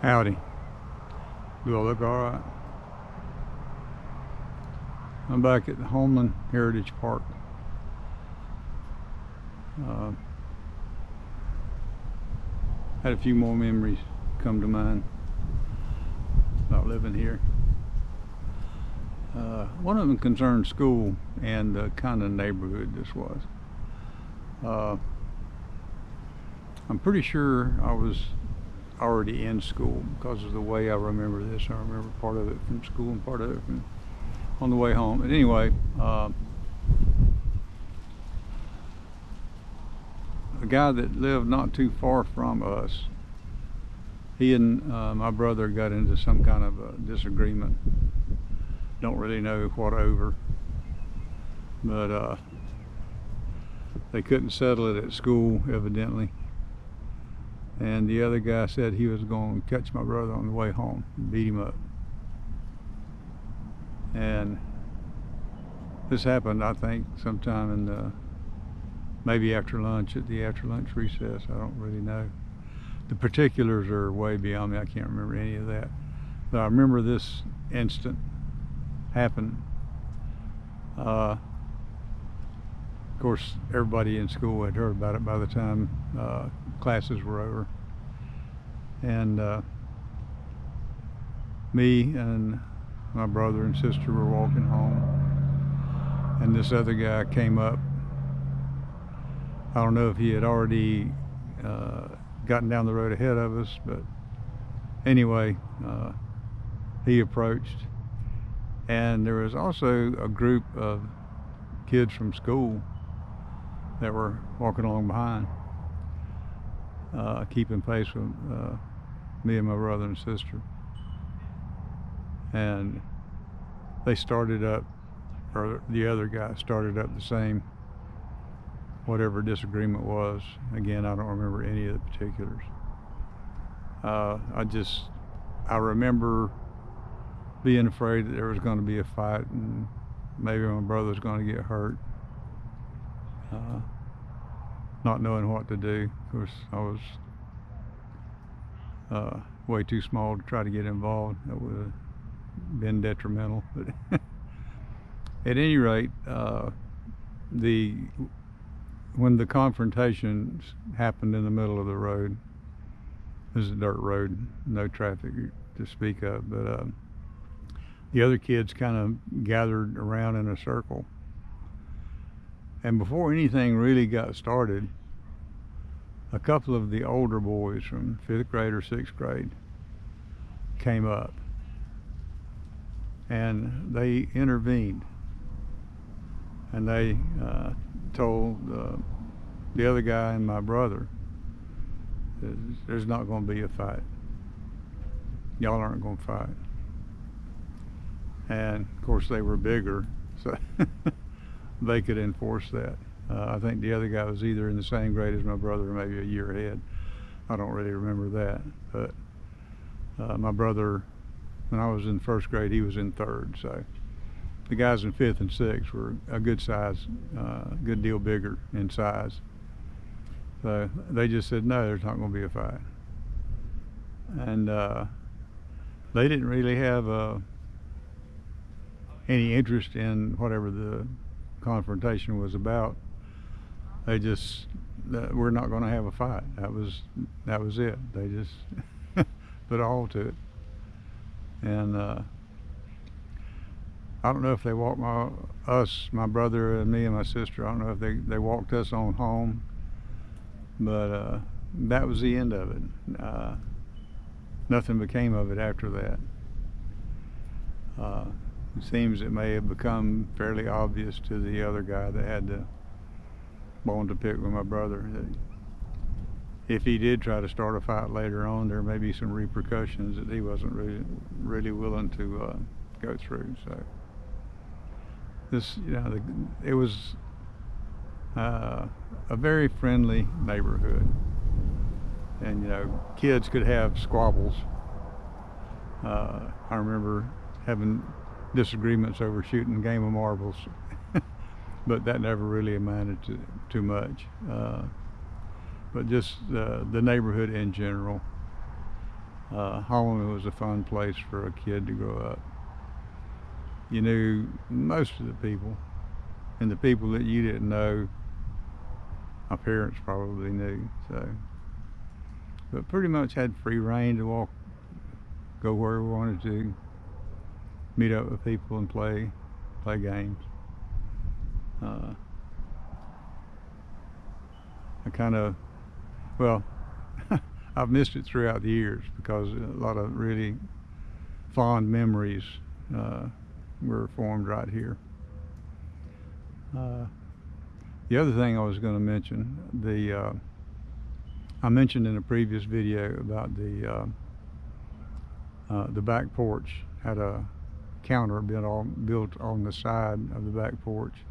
Howdy. Do I look alright? I'm back at the Homeland Heritage Park. Had a few more memories come to mind about living here. One of them concerned school and the kind of neighborhood this was. I'm pretty sure I was already in school because of the way I remember this. I remember part of it from school and part of it from on the way home. But anyway, a guy that lived not too far from us, he and my brother got into some kind of a disagreement. Don't really know what over, but they couldn't settle it at school evidently, and the other guy said he was going to catch my brother on the way home and beat him up. And this happened, I think, sometime in the, maybe after lunch, at the after lunch recess. I don't really know. The particulars are way beyond me. I can't remember any of that. But I remember this instant happened. Of course, everybody in school had heard about it by the time classes were over. And me and my brother and sister were walking home, and this other guy came up. I don't know if he had already gotten down the road ahead of us, but anyway, he approached, and there was also a group of kids from school that were walking along behind, keeping pace with me and my brother and sister. And they started up, or the other guy started up the same, whatever disagreement was. Again, I don't remember any of the particulars. I remember being afraid that there was going to be a fight and maybe my brother was going to get hurt. Not knowing what to do. Of course, I was way too small to try to get involved. That would have been detrimental. But at any rate, when the confrontations happened in the middle of the road, this is a dirt road, no traffic to speak of, but the other kids kind of gathered around in a circle. And before anything really got started, a couple of the older boys from 5th grade or 6th grade came up, and they intervened, and they told the other guy and my brother, there's not going to be a fight. Y'all aren't going to fight. And of course they were bigger, so they could enforce that. I think the other guy was either in the same grade as my brother or maybe a year ahead. I don't really remember that. But my brother, when I was in 1st grade, he was in 3rd. So the guys in 5th and 6th were a good size, good deal bigger in size. So they just said, no, there's not going to be a fight. And they didn't really have any interest in whatever the confrontation was about. They just, we're not going to have a fight. That was it. They just put all to it. And I don't know if they walked my brother and me and my sister, I don't know if they walked us on home, but that was the end of it. Nothing became of it after that. It seems it may have become fairly obvious to the other guy that had the bone to pick with my brother that if he did try to start a fight later on, there may be some repercussions that he wasn't really willing to go through. So this, it was a very friendly neighborhood, and kids could have squabbles. I remember having disagreements over shooting a game of marbles, but that never really amounted to too much. But just the neighborhood in general Homeland was a fun place for a kid to grow up. You knew most of the people, and the people that you didn't know, my parents probably knew. So, but pretty much had free reign to walk, go where we wanted to, meet up with people and play games. I kind of, well, I've missed it throughout the years because a lot of really fond memories were formed right here. The other thing I was going to mention, I mentioned in a previous video about the back porch had a counter built on the side of the back porch,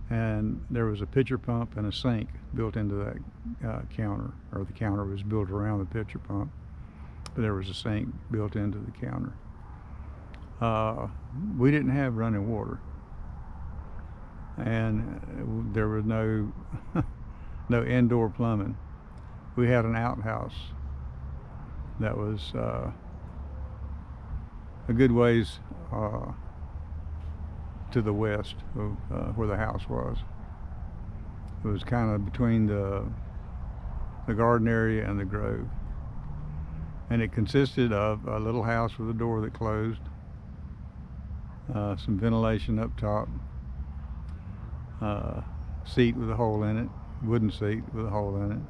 and there was a pitcher pump and a sink built into that counter, or the counter was built around the pitcher pump, but there was a sink built into the counter. We didn't have running water, and there was no no indoor plumbing. We had an outhouse that was a good ways to the west of where the house was. It was kind of between the garden area and the grove, and it consisted of a little house with a door that closed, some ventilation up top, seat with a hole in it, wooden seat with a hole in it,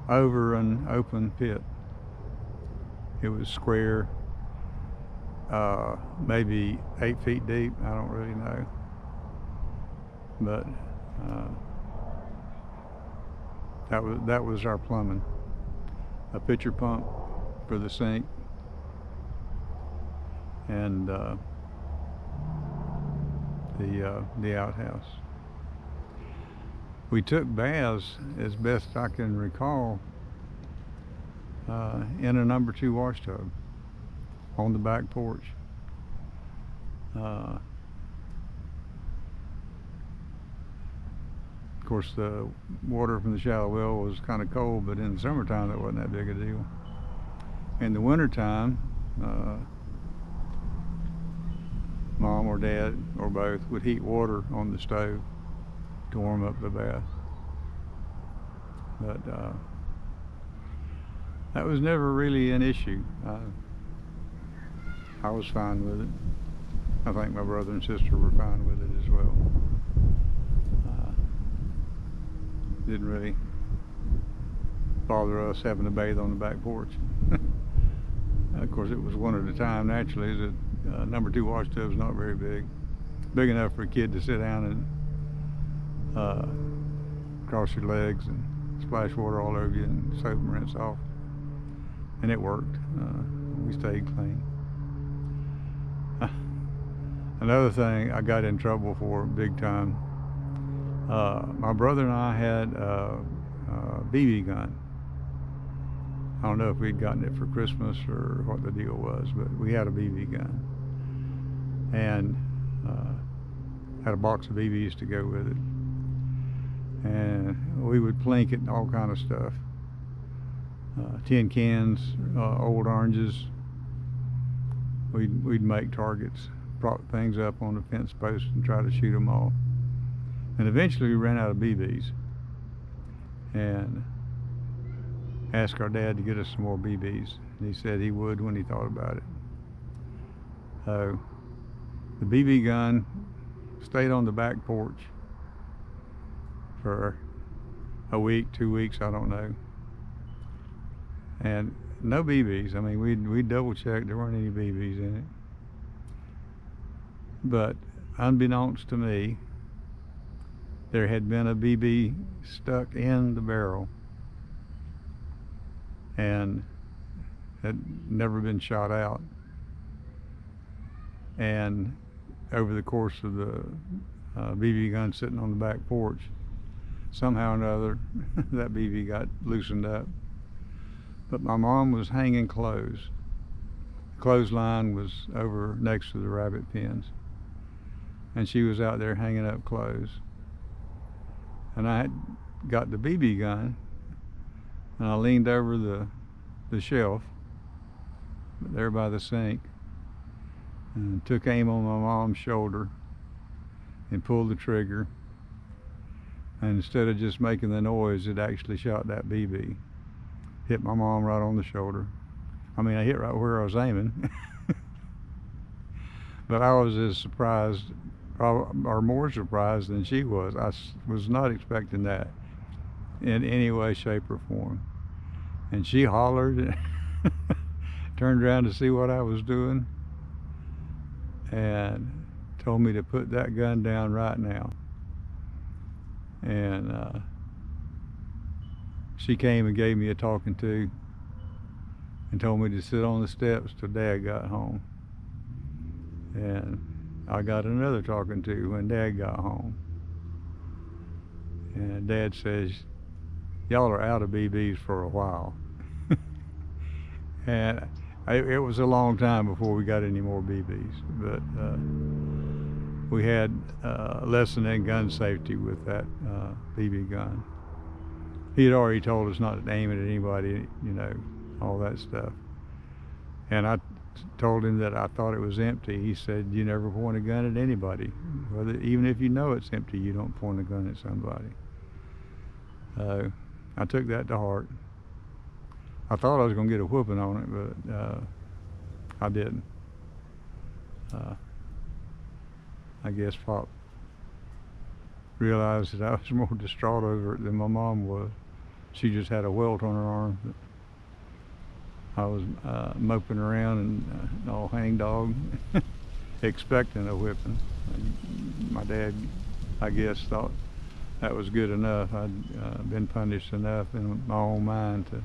over an open pit. It was square, maybe 8 feet deep, I don't really know, but that was our plumbing. A pitcher pump for the sink, and the outhouse. We took baths, as best I can recall, in a number 2 wash tub on the back porch. Of course, the water from the shallow well was kind of cold, but in the summertime that wasn't that big a deal. In the wintertime, Mom or Dad or both would heat water on the stove to warm up the bath. But that was never really an issue. I was fine with it. I think my brother and sister were fine with it as well. Didn't really bother us having to bathe on the back porch. Of course, it was one at a time. Naturally, the number 2 wash tub is not very big enough for a kid to sit down and cross your legs and splash water all over you and soap and rinse off. And it worked. We stayed clean. Another thing I got in trouble for big time, my brother and I had a BB gun. I don't know if we'd gotten it for Christmas or what the deal was, but we had a BB gun, and had a box of BBs to go with it, and we would plink it and all kind of stuff. Tin cans, old oranges. We'd make targets, prop things up on the fence post and try to shoot them off. And eventually we ran out of BBs and asked our dad to get us some more BBs. And he said he would when he thought about it. So the BB gun stayed on the back porch for a week, 2 weeks, I don't know. And no BBs. I mean, we double checked, there weren't any BBs in it. But unbeknownst to me, there had been a BB stuck in the barrel and had never been shot out. And over the course of the BB gun sitting on the back porch, somehow or another, that BB got loosened up. But my mom was hanging clothes. The clothesline was over next to the rabbit pens, and she was out there hanging up clothes. And I had got the BB gun, and I leaned over the the shelf there by the sink and took aim on my mom's shoulder and pulled the trigger. And instead of just making the noise, it actually shot that BB. Hit my mom right on the shoulder. I mean, I hit right where I was aiming. But I was as surprised, or more surprised than she was. I was not expecting that in any way, shape, or form. And she hollered and turned around to see what I was doing and told me to put that gun down right now. And she came and gave me a talking to and told me to sit on the steps till Dad got home. And I got another talking to when Dad got home. And Dad says, y'all are out of BBs for a while. And it was a long time before we got any more BBs, but we had a lesson in gun safety with that BB gun. He had already told us not to aim it at anybody, you know, all that stuff. And I told him that I thought it was empty. He said, you never point a gun at anybody. Even if you know it's empty, you don't point a gun at somebody. I took that to heart. I thought I was going to get a whooping on it, but I didn't. I guess Pop realized that I was more distraught over it than my mom was. She just had a welt on her arm. I was moping around and all hangdog, expecting a whipping. And my dad, I guess, thought that was good enough. I'd been punished enough in my own mind to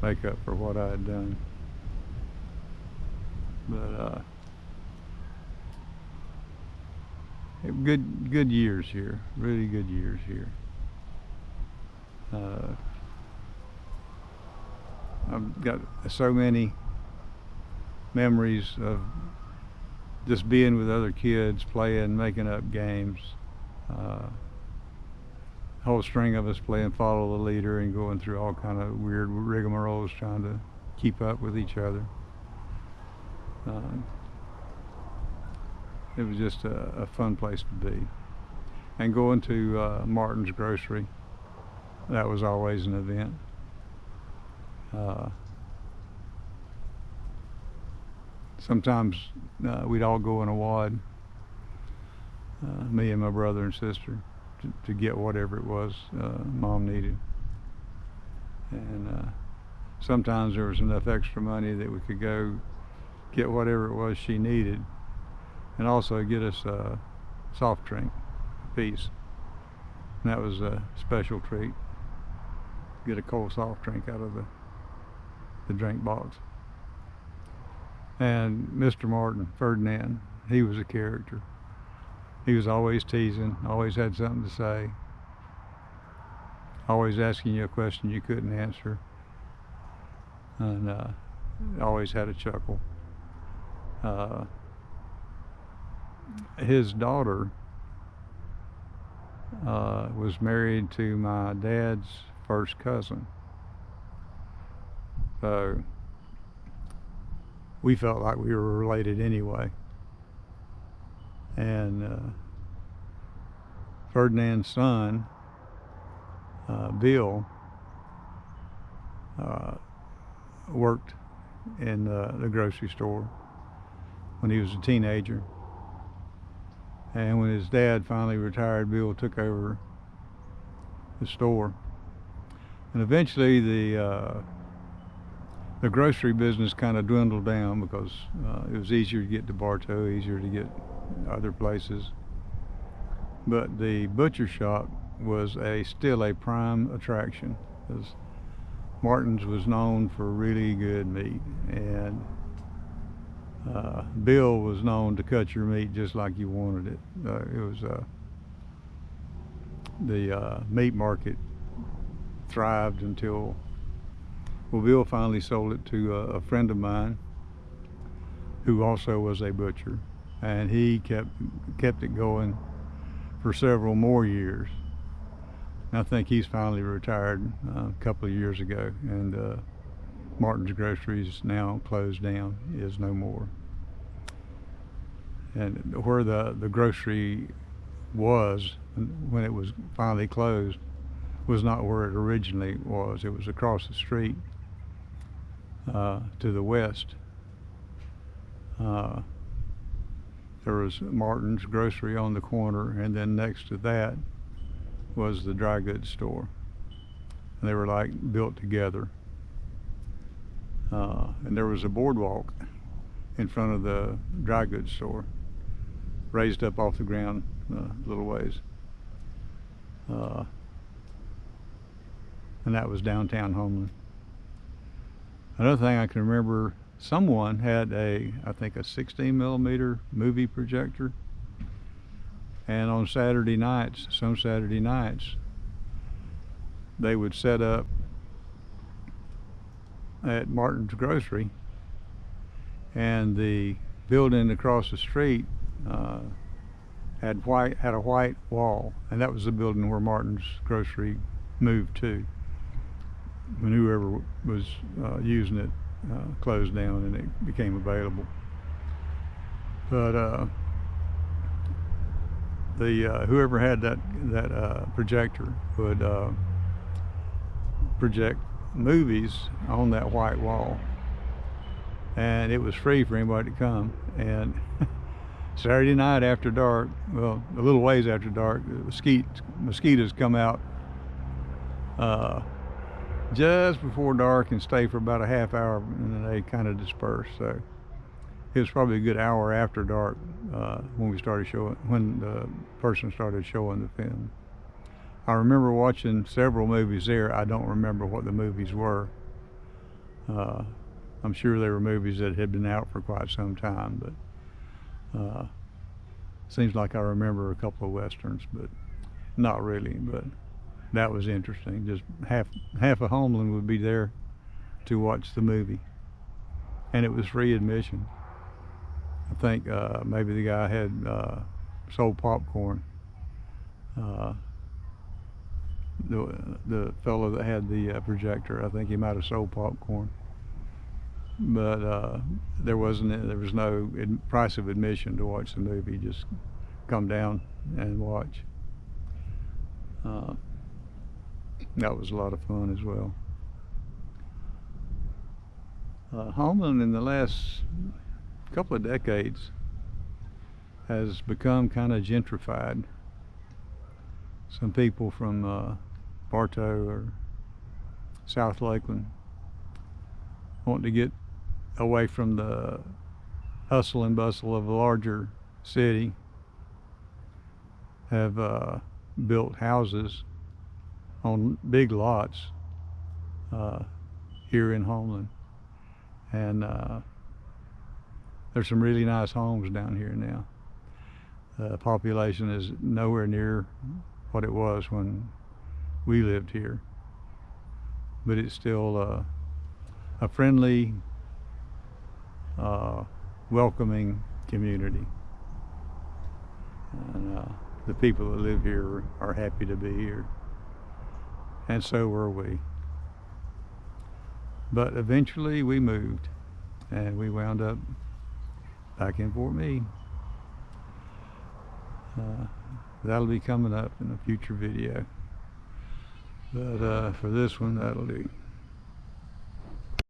make up for what I had done. But good years here, really good years here. I've got so many memories of just being with other kids, playing, making up games. Whole string of us playing follow the leader and going through all kind of weird rigmaroles trying to keep up with each other. It was just a fun place to be. And going to Martin's Grocery, that was always an event. Sometimes we'd all go in a wad, me and my brother and sister, to get whatever it was Mom needed. And sometimes there was enough extra money that we could go get whatever it was she needed, and also get us a soft drink piece. And that was a special treat. Get a cold soft drink out of the drink box. And Mr. Martin, Ferdinand, he was a character. He was always teasing, always had something to say, always asking you a question you couldn't answer, and always had a chuckle. His daughter was married to my dad's first cousin. So we felt like we were related anyway. And Ferdinand's son, Bill, worked in the grocery store when he was a teenager. And when his dad finally retired, Bill took over the store. And eventually the grocery business kind of dwindled down because it was easier to get to Bartow, easier to get other places. But the butcher shop was still a prime attraction, because Martin's was known for really good meat, and Bill was known to cut your meat just like you wanted it. It was the meat market thrived until, well, Bill finally sold it to a friend of mine who also was a butcher, and he kept it going for several more years. I think he's finally retired a couple of years ago, and Martin's Groceries now closed down, is no more. And where the grocery was when it was finally closed was not where it originally was. It was across the street to the west. There was Martin's Grocery on the corner, and then next to that was the dry goods store. And they were like built together. And there was a boardwalk in front of the dry goods store, raised up off the ground a little ways. And that was downtown Homeland. Another thing I can remember, someone had I think a 16mm movie projector, and on Saturday nights, some Saturday nights, they would set up at Martin's Grocery, and the building across the street had a white wall, and that was the building where Martin's Grocery moved to when whoever was using it closed down and it became available. But whoever had that projector would project movies on that white wall, and it was free for anybody to come. And Saturday night after dark, well, a little ways after dark, mosquitoes come out just before dark and stay for about a half hour, and then they kind of disperse. So it was probably a good hour after dark when the person started showing the film. I remember watching several movies there. I don't remember what the movies were. I'm sure they were movies that had been out for quite some time, but seems like I remember a couple of westerns, but not really. But that was interesting. Just half of Homeland would be there to watch the movie, and it was free admission. I think maybe the guy had sold popcorn. The fellow that had the projector, I think he might have sold popcorn, but there was no price of admission to watch the movie. Just come down and watch. That was a lot of fun as well. Homeland in the last couple of decades has become kind of gentrified. Some people from Bartow or South Lakeland want to get away from the hustle and bustle of a larger city, have built houses on big lots here in Homeland, and there's some really nice homes down here now. The population is nowhere near what it was when we lived here, but it's still a friendly, welcoming community, and the people that live here are happy to be here, and so were we. But eventually we moved, and we wound up back in Fort Meade. That'll be coming up in a future video, but for this one, that'll do.